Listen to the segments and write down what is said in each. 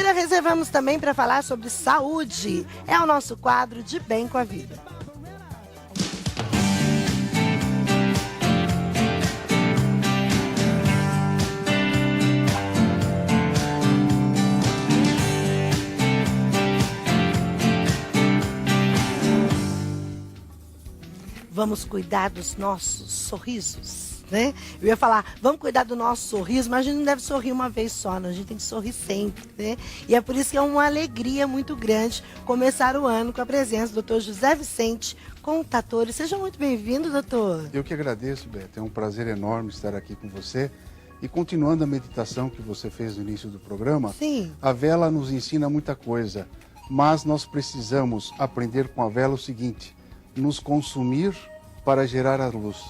seguida, reservamos também para falar sobre saúde. É o nosso quadro de Bem com a Vida. Vamos cuidar dos nossos sorrisos, né? Eu ia falar, vamos cuidar do nosso sorriso, mas a gente não deve sorrir uma vez só, não. A gente tem que sorrir sempre, né? E é por isso que é uma alegria muito grande começar o ano com a presença do Dr. José Vicente, contator. Seja muito bem-vindo, doutor. Eu que agradeço, Beto. É um prazer enorme estar aqui com você. E continuando a meditação que você fez no início do programa, sim, a vela nos ensina muita coisa, mas nós precisamos aprender com a vela o seguinte: nos consumir para gerar a luz.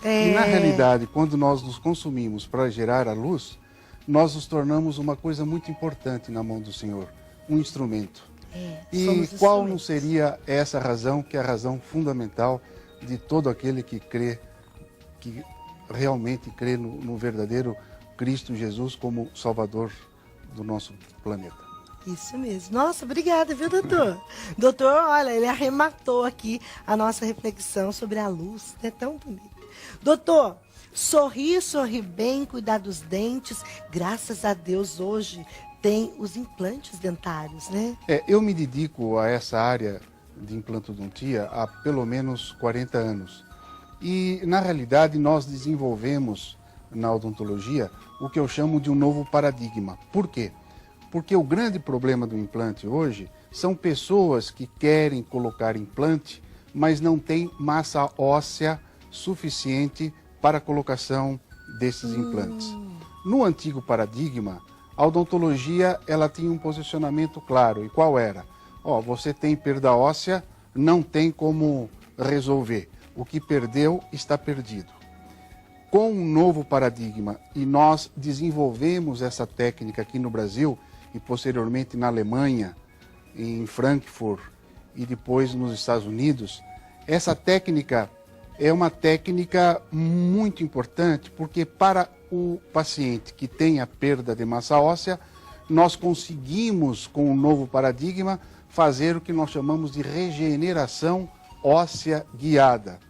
E na realidade, quando nós nos consumimos para gerar a luz, nós nos tornamos uma coisa muito importante na mão do Senhor, um instrumento. E qual não seria essa razão, que é a razão fundamental de todo aquele que crê, que realmente crê no verdadeiro Cristo Jesus como Salvador do nosso planeta. Isso mesmo. Nossa, obrigada, viu, doutor? Doutor, olha, ele arrematou aqui a nossa reflexão sobre a luz. É tão bonito. Doutor, sorrir bem, cuidar dos dentes. Graças a Deus, hoje tem os implantes dentários, né? Eu me dedico a essa área de implantodontia há pelo menos 40 anos. E, na realidade, nós desenvolvemos na odontologia o que eu chamo de um novo paradigma. Por quê? Porque o grande problema do implante hoje são pessoas que querem colocar implante, mas não têm massa óssea suficiente para a colocação desses implantes. No antigo paradigma, a odontologia ela tinha um posicionamento claro. E qual era? Você tem perda óssea, não tem como resolver. O que perdeu está perdido. Com um novo paradigma, e nós desenvolvemos essa técnica aqui no Brasil, e posteriormente na Alemanha, em Frankfurt e depois nos Estados Unidos, essa técnica é uma técnica muito importante, porque para o paciente que tem a perda de massa óssea, nós conseguimos, com o novo paradigma, fazer o que nós chamamos de regeneração óssea guiada.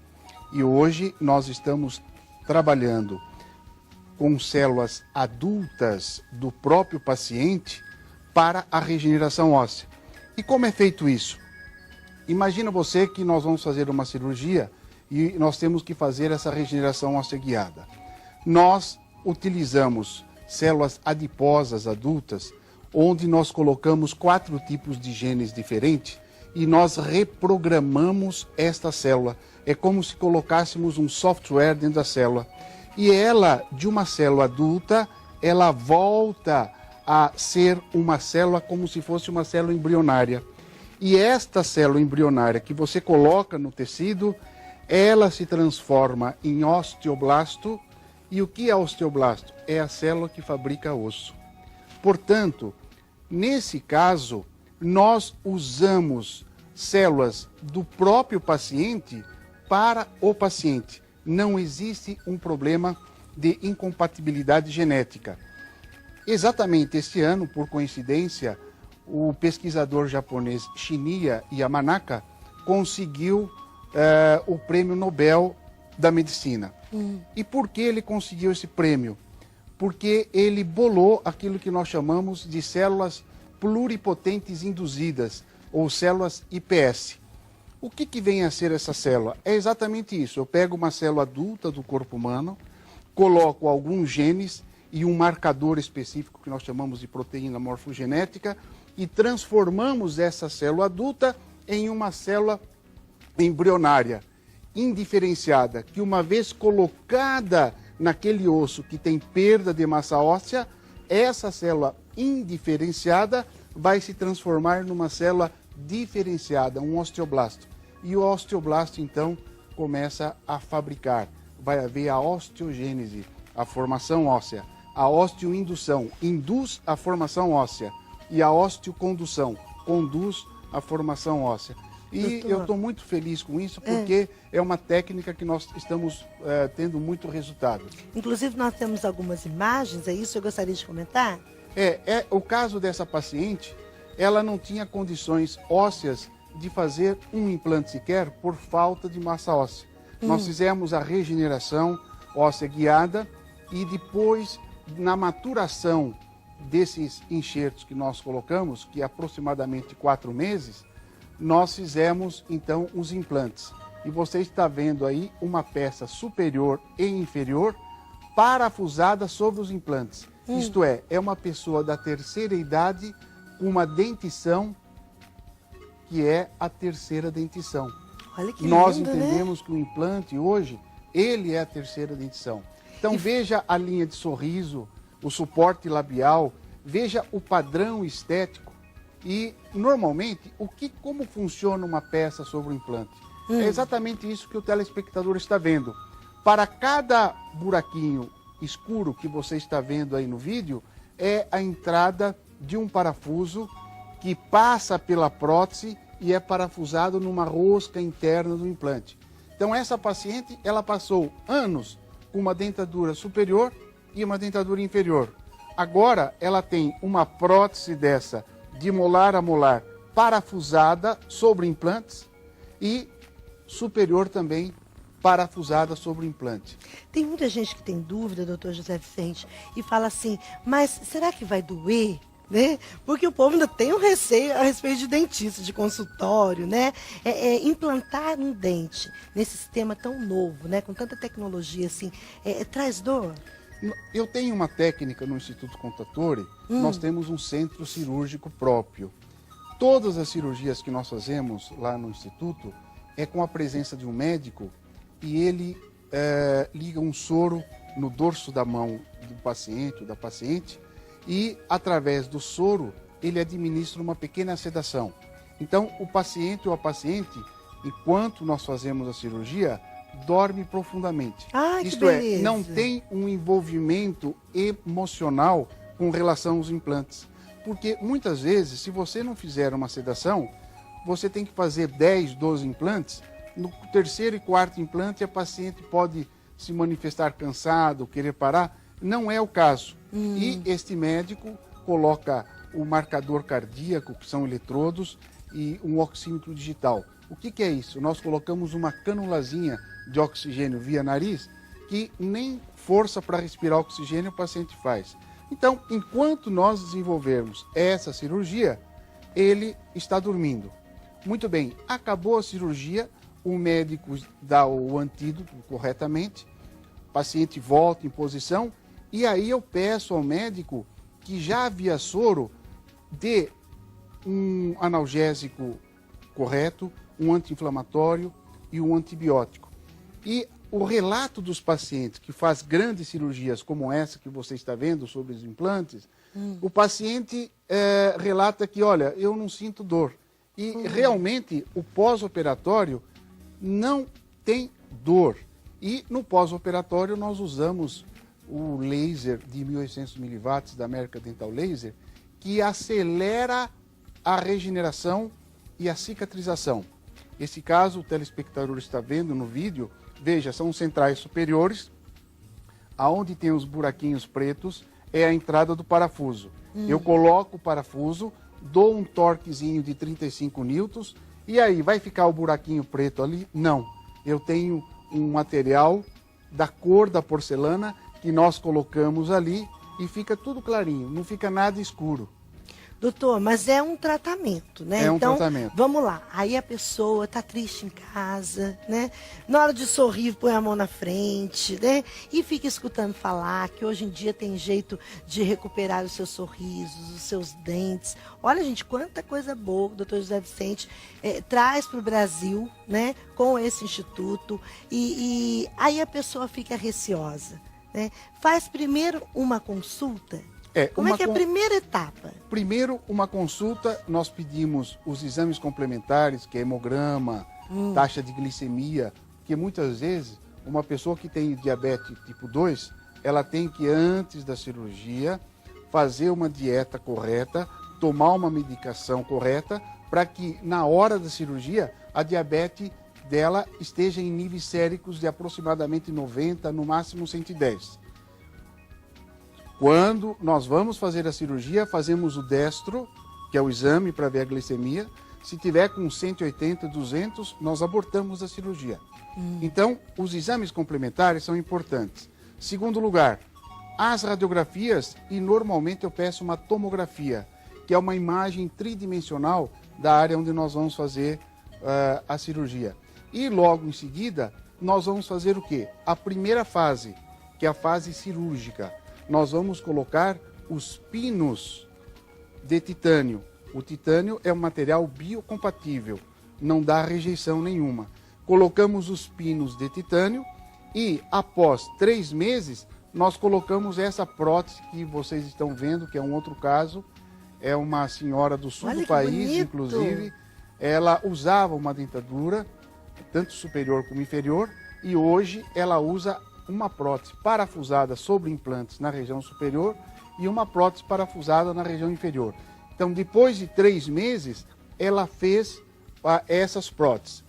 E hoje nós estamos trabalhando com células adultas do próprio paciente para a regeneração óssea. E como é feito isso? Imagina você que nós vamos fazer uma cirurgia e nós temos que fazer essa regeneração óssea guiada. Nós utilizamos células adiposas adultas, onde nós colocamos 4 tipos de genes diferentes e nós reprogramamos esta célula. É como se colocássemos um software dentro da célula. E ela, de uma célula adulta, ela volta a ser uma célula como se fosse uma célula embrionária. E esta célula embrionária que você coloca no tecido, ela se transforma em osteoblasto. E o que é osteoblasto? É a célula que fabrica osso. Portanto, nesse caso, nós usamos células do próprio paciente para o paciente. Não existe um problema de incompatibilidade genética. Exatamente este ano, por coincidência, o pesquisador japonês Shinya Yamanaka conseguiu o Prêmio Nobel da Medicina. E por que ele conseguiu esse prêmio? Porque ele bolou aquilo que nós chamamos de células pluripotentes induzidas, ou células iPS. O que vem a ser essa célula? É exatamente isso. Eu pego uma célula adulta do corpo humano, coloco alguns genes e um marcador específico que nós chamamos de proteína morfogenética e transformamos essa célula adulta em uma célula embrionária, indiferenciada, que uma vez colocada naquele osso que tem perda de massa óssea, essa célula indiferenciada vai se transformar numa célula diferenciada, um osteoblasto. E o osteoblasto, então, começa a fabricar. Vai haver a osteogênese, a formação óssea. A osteoindução induz a formação óssea. E a osteocondução conduz a formação óssea. E eu estou muito feliz com isso, porque é uma técnica que nós estamos tendo muito resultado. Inclusive, nós temos algumas imagens, é isso? Eu gostaria de comentar? O caso dessa paciente, ela não tinha condições ósseas de fazer um implante sequer por falta de massa óssea. Nós fizemos a regeneração óssea guiada e depois, na maturação desses enxertos que nós colocamos, que é aproximadamente 4 meses, nós fizemos então os implantes. E você está vendo aí uma peça superior e inferior parafusada sobre os implantes. Isto é uma pessoa da terceira idade com uma dentição que é a terceira dentição. Olha que Nós lindo, entendemos que o implante hoje, ele é a terceira dentição. Então veja a linha de sorriso, o suporte labial, veja o padrão estético e, normalmente, como funciona uma peça sobre o implante. É exatamente isso que o telespectador está vendo. Para cada buraquinho escuro que você está vendo aí no vídeo, é a entrada de um parafuso que passa pela prótese e é parafusado numa rosca interna do implante. Então essa paciente, ela passou anos com uma dentadura superior e uma dentadura inferior. Agora ela tem uma prótese dessa de molar a molar parafusada sobre implantes e superior também parafusada sobre o implante. Tem muita gente que tem dúvida, doutor José Vicente, e fala assim, mas será que vai doer? Né? Porque o povo ainda tem um receio a respeito de dentista, de consultório, né? Implantar um dente nesse sistema tão novo, né? Com tanta tecnologia assim, traz dor? Eu tenho uma técnica no Instituto Contatore, nós temos um centro cirúrgico próprio. Todas as cirurgias que nós fazemos lá no Instituto é com a presença de um médico e ele liga um soro no dorso da mão do paciente ou da paciente e, através do soro, ele administra uma pequena sedação. Então, o paciente ou a paciente, enquanto nós fazemos a cirurgia, dorme profundamente. Ai, isto é, não tem um envolvimento emocional com relação aos implantes. Porque, muitas vezes, se você não fizer uma sedação, você tem que fazer 10, 12 implantes. No terceiro e quarto implante, a paciente pode se manifestar cansado, querer parar. Não é o caso. E este médico coloca o marcador cardíaco, que são eletrodos, e um oxímetro digital. O que é isso? Nós colocamos uma canulazinha de oxigênio via nariz, que nem força para respirar oxigênio o paciente faz. Então, enquanto nós desenvolvermos essa cirurgia, ele está dormindo. Muito bem, acabou a cirurgia, o médico dá o antídoto corretamente, o paciente volta em posição, e aí eu peço ao médico que já via soro dê um analgésico correto, um anti-inflamatório e um antibiótico. E o relato dos pacientes que faz grandes cirurgias como essa que você está vendo sobre os implantes, o paciente relata que, olha, eu não sinto dor. E realmente o pós-operatório não tem dor. E no pós-operatório nós usamos o laser de 1800 miliwatts da American Dental Laser, que acelera a regeneração e a cicatrização. Esse caso o telespectador está vendo no vídeo, veja, são centrais superiores, aonde tem os buraquinhos pretos é a entrada do parafuso. Eu coloco o parafuso, dou um torquezinho de 35 newtons, e aí, vai ficar o buraquinho preto ali? Não. Eu tenho um material da cor da porcelana que nós colocamos ali e fica tudo clarinho, não fica nada escuro. Doutor, mas é um tratamento, né? É um então, tratamento. Vamos lá. Aí a pessoa tá triste em casa, né? Na hora de sorrir, põe a mão na frente, né? E fica escutando falar que hoje em dia tem jeito de recuperar os seus sorrisos, os seus dentes. Olha, gente, quanta coisa boa o doutor José Vicente traz para o Brasil, né? Com esse instituto. E aí a pessoa fica receosa, né? Faz primeiro uma consulta. Como é que é a primeira etapa? Primeiro, uma consulta, nós pedimos os exames complementares, que é hemograma, taxa de glicemia, porque muitas vezes uma pessoa que tem diabetes tipo 2, ela tem que, antes da cirurgia, fazer uma dieta correta, tomar uma medicação correta, para que na hora da cirurgia a diabetes dela esteja em níveis séricos de aproximadamente 90, no máximo 110. Quando nós vamos fazer a cirurgia, fazemos o destro, que é o exame para ver a glicemia. Se tiver com 180, 200, nós abortamos a cirurgia. Então, os exames complementares são importantes. Segundo lugar, as radiografias, e normalmente eu peço uma tomografia, que é uma imagem tridimensional da área onde nós vamos fazer a cirurgia. E logo em seguida, nós vamos fazer o quê? A primeira fase, que é a fase cirúrgica. Nós vamos colocar os pinos de titânio. O titânio é um material biocompatível, não dá rejeição nenhuma. Colocamos os pinos de titânio e, após 3 meses, nós colocamos essa prótese que vocês estão vendo, que é um outro caso. É uma senhora do sul do país, bonito. inclusive. Ela usava uma dentadura, tanto superior como inferior, e hoje ela usa uma prótese parafusada sobre implantes na região superior e uma prótese parafusada na região inferior. Então, depois de 3 meses, ela fez essas próteses.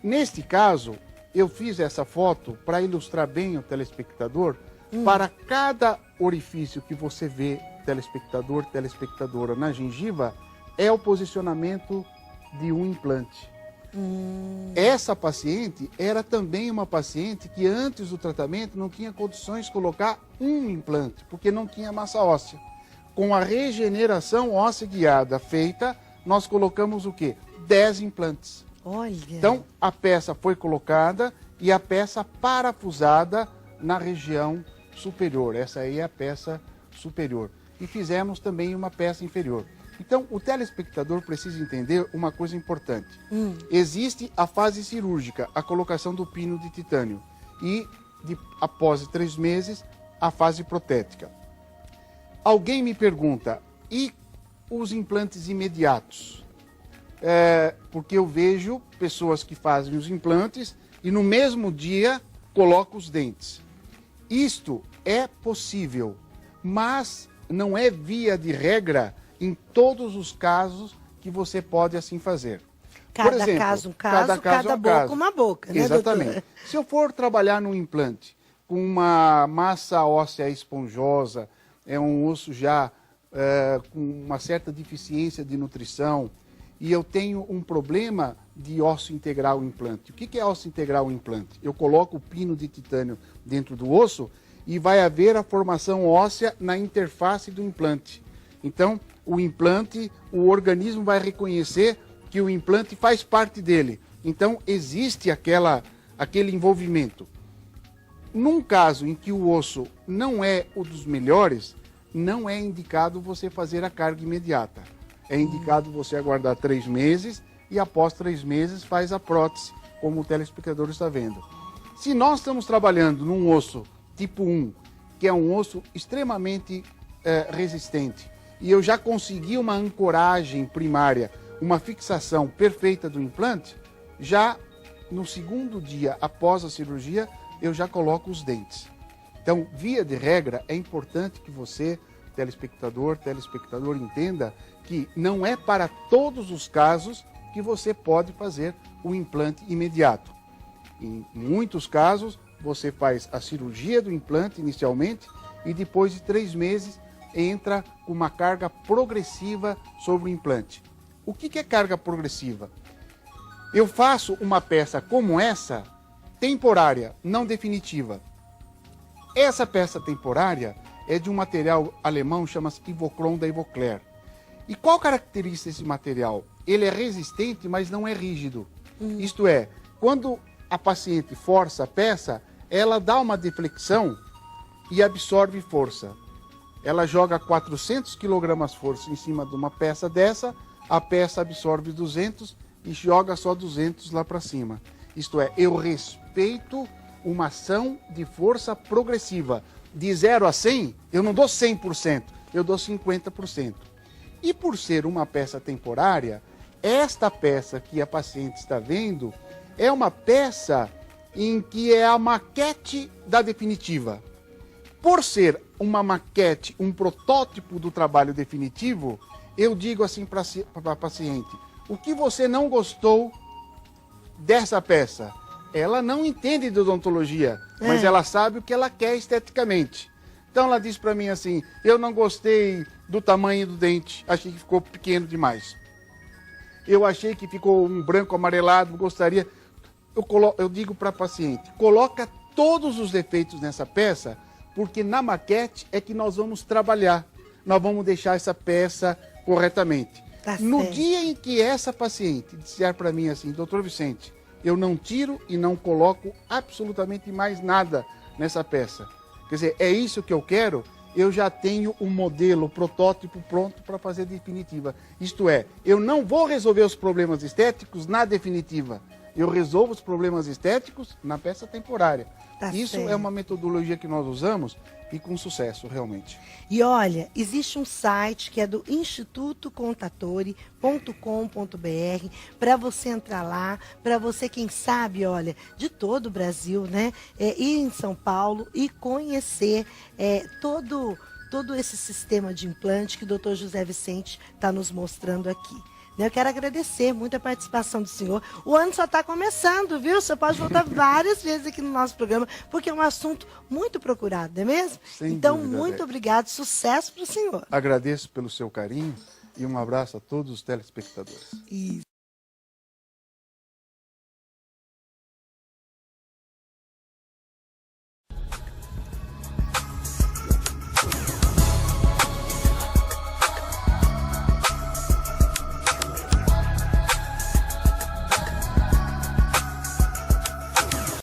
Neste caso, eu fiz essa foto para ilustrar bem o telespectador. Para cada orifício que você vê, telespectador, telespectadora, na gengiva, é o posicionamento de um implante. Essa paciente era também uma paciente que antes do tratamento não tinha condições de colocar um implante, porque não tinha massa óssea. Com a regeneração óssea guiada feita, nós colocamos o quê? 10 implantes. Olha. Então, a peça foi colocada e a peça parafusada na região superior. Essa aí é a peça superior. E fizemos também uma peça inferior. Então, o telespectador precisa entender uma coisa importante. Existe a fase cirúrgica, a colocação do pino de titânio. E, após 3 meses, a fase protética. Alguém me pergunta, e os implantes imediatos? Porque eu vejo pessoas que fazem os implantes e no mesmo dia colocam os dentes. Isto é possível, mas não é via de regra em todos os casos que você pode assim fazer. Cada Por exemplo, caso um caso, cada boca uma boca, né, Exatamente. doutora? Se eu for trabalhar num implante com uma massa óssea esponjosa, é um osso já com uma certa deficiência de nutrição, e eu tenho um problema de osso integral implante. O que é osso integral implante? Eu coloco o pino de titânio dentro do osso e vai haver a formação óssea na interface do implante. Então, o implante, o organismo vai reconhecer que o implante faz parte dele. Então, existe aquele envolvimento. Num caso em que o osso não é o dos melhores, não é indicado você fazer a carga imediata. É indicado você aguardar 3 meses e após 3 meses faz a prótese, como o telespectador está vendo. Se nós estamos trabalhando num osso tipo 1, que é um osso extremamente resistente, e eu já consegui uma ancoragem primária, uma fixação perfeita do implante, já no 2º dia após a cirurgia, eu já coloco os dentes. Então, via de regra, é importante que você, telespectador, entenda que não é para todos os casos que você pode fazer o implante imediato. Em muitos casos, você faz a cirurgia do implante inicialmente e depois de 3 meses entra com uma carga progressiva sobre o implante. O que é carga progressiva? Eu faço uma peça como essa, temporária, não definitiva. Essa peça temporária é de um material alemão, chama-se Ivocron da Ivocler. E qual característica desse material? Ele é resistente, mas não é rígido. Isto é, quando a paciente força a peça, ela dá uma deflexão e absorve força. Ela joga 400 kg força em cima de uma peça dessa, a peça absorve 200 e joga só 200 lá para cima. Isto é, eu respeito uma ação de força progressiva. De 0 a 100, eu não dou 100%, eu dou 50%. E por ser uma peça temporária, esta peça que a paciente está vendo é uma peça em que é a maquete da definitiva. Por ser uma maquete, um protótipo do trabalho definitivo, eu digo assim para a paciente, o que você não gostou dessa peça? Ela não entende de odontologia, mas ela sabe o que ela quer esteticamente. Então ela disse para mim assim, eu não gostei do tamanho do dente, achei que ficou pequeno demais. Eu achei que ficou um branco amarelado, gostaria... Eu digo para a paciente, coloca todos os defeitos nessa peça, porque na maquete é que nós vamos trabalhar. Nós vamos deixar essa peça corretamente. Tá No certo. dia em que essa paciente disser para mim assim, doutor Vicente, eu não tiro e não coloco absolutamente mais nada nessa peça. Quer dizer, é isso que eu quero, eu já tenho um modelo, o protótipo pronto para fazer a definitiva. Isto é, eu não vou resolver os problemas estéticos na definitiva. Eu resolvo os problemas estéticos na peça temporária. Tá Isso certo. é uma metodologia que nós usamos e com sucesso, realmente. E olha, existe um site que é do institutocontatori.com.br para você entrar lá, para você, quem sabe, olha, de todo o Brasil, né? Ir em São Paulo e conhecer todo esse sistema de implante que o Dr. José Vicente está nos mostrando aqui. Eu quero agradecer muito a participação do senhor. O ano só está começando, viu? Você pode voltar várias vezes aqui no nosso programa, porque é um assunto muito procurado, não é mesmo? Sem Então, dúvida, muito Beth. obrigado, sucesso para o senhor. Agradeço pelo seu carinho e um abraço a todos os telespectadores. Isso.